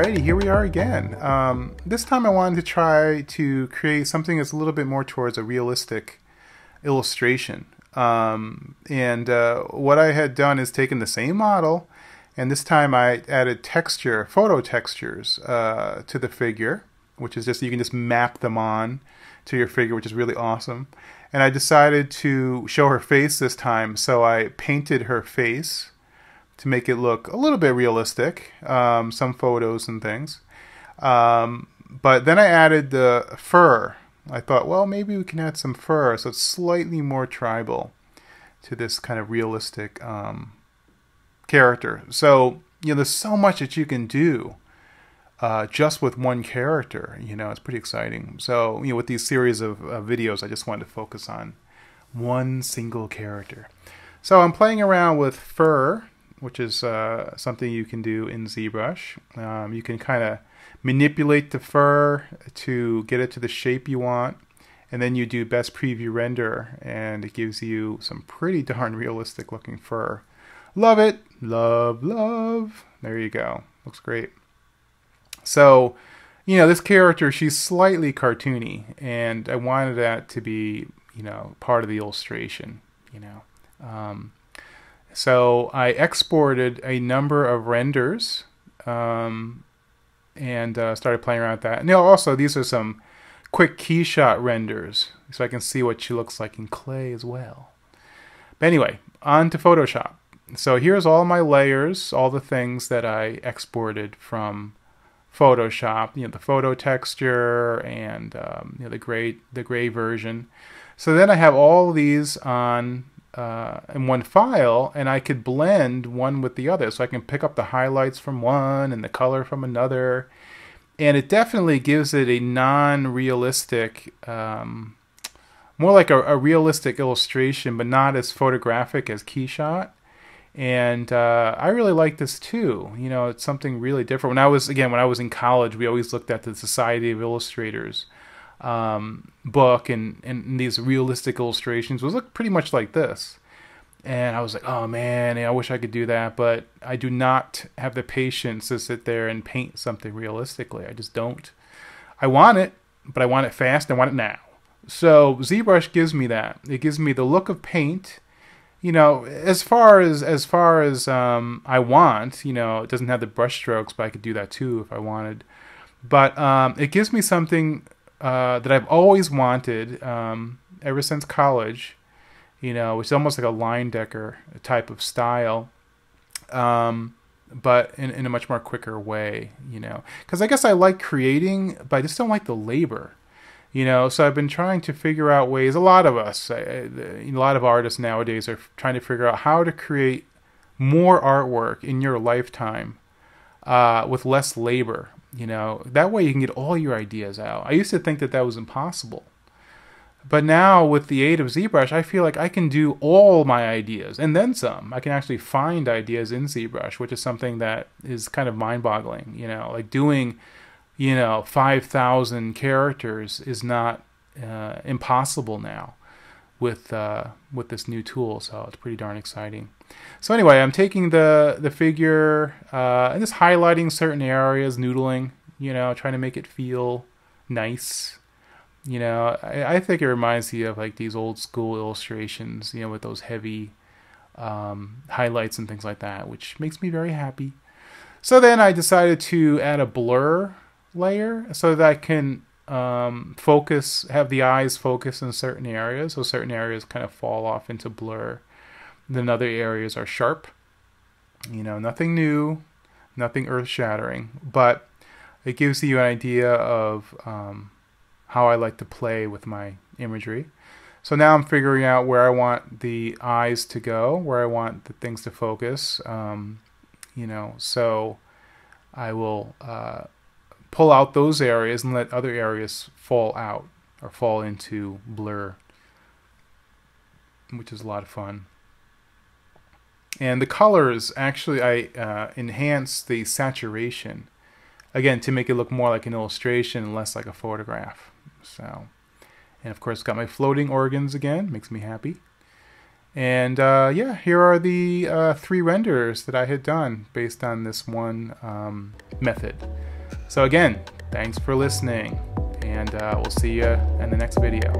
Alrighty, here we are again. This time I wanted to try to create something that's a little bit more towards a realistic illustration. What I had done is taken the same model, and this time I added texture, photo textures to the figure, which is just, you can just map them on to your figure, which is really awesome. And I decided to show her face this time, so I painted her face to make it look a little bit realistic, some photos and things. But then I added the fur. I thought, well, maybe we can add some fur, so it's slightly more tribal to this kind of realistic character. So, there's so much that you can do just with one character. It's pretty exciting. So, with these series of videos, I just wanted to focus on one single character. So I'm playing around with fur, which is something you can do in ZBrush. You can kind of manipulate the fur to get it to the shape you want, and then you do best preview render, and it gives you some pretty darn realistic looking fur. Love it. Love, love. There you go. Looks great. So, this character, she's slightly cartoony, and I wanted that to be, part of the illustration, So I exported a number of renders and started playing around with that. And also, these are some quick key shot renders, so I can see what she looks like in clay as well. But anyway, on to Photoshop. So here's all my layers, all the things that I exported from Photoshop. The photo texture and the gray version. So then I have all these on in one file, and I could blend one with the other, so I can pick up the highlights from one and the color from another, and it definitely gives it a non-realistic, more like a realistic illustration, but not as photographic as Keyshot. And I really like this too. It's something really different. When I was in college, we always looked at the Society of Illustrators book, and these realistic illustrations was look pretty much like this, and I was like, oh man, I wish I could do that, but I do not have the patience to sit there and paint something realistically. I just don't. I want it, but I want it fast. I want it now. So ZBrush gives me that. It gives me the look of paint, as far as I want. It doesn't have the brush strokes, but I could do that too if I wanted. But it gives me something that I've always wanted ever since college, which is almost like a line decker type of style, but in a much more quicker way, because I guess I like creating, but I just don't like the labor, so I've been trying to figure out ways. A lot of us, a lot of artists nowadays are trying to figure out how to create more artwork in your lifetime with less labor. That way you can get all your ideas out. I used to think that was impossible. But now with the aid of ZBrush, I feel like I can do all my ideas and then some. I can actually find ideas in ZBrush, which is something that is kind of mind-boggling. Like doing, 5,000 characters is not impossible now with this new tool. So it's pretty darn exciting. So anyway, I'm taking the figure and just highlighting certain areas, noodling, trying to make it feel nice. I think it reminds me of like these old school illustrations, with those heavy highlights and things like that, which makes me very happy. So then I decided to add a blur layer so that I can have the eyes focus in certain areas, so certain areas kind of fall off into blur. Then other areas are sharp. Nothing new, nothing earth-shattering, but it gives you an idea of how I like to play with my imagery. So now I'm figuring out where I want the eyes to go, where I want the things to focus. So I will pull out those areas and let other areas fall out or fall into blur, which is a lot of fun. And the colors, actually, I enhance the saturation, again, to make it look more like an illustration and less like a photograph. So, and of course, got my floating organs again, makes me happy. And yeah, here are the 3 renders that I had done based on this one method. So again, thanks for listening, and we'll see you in the next video.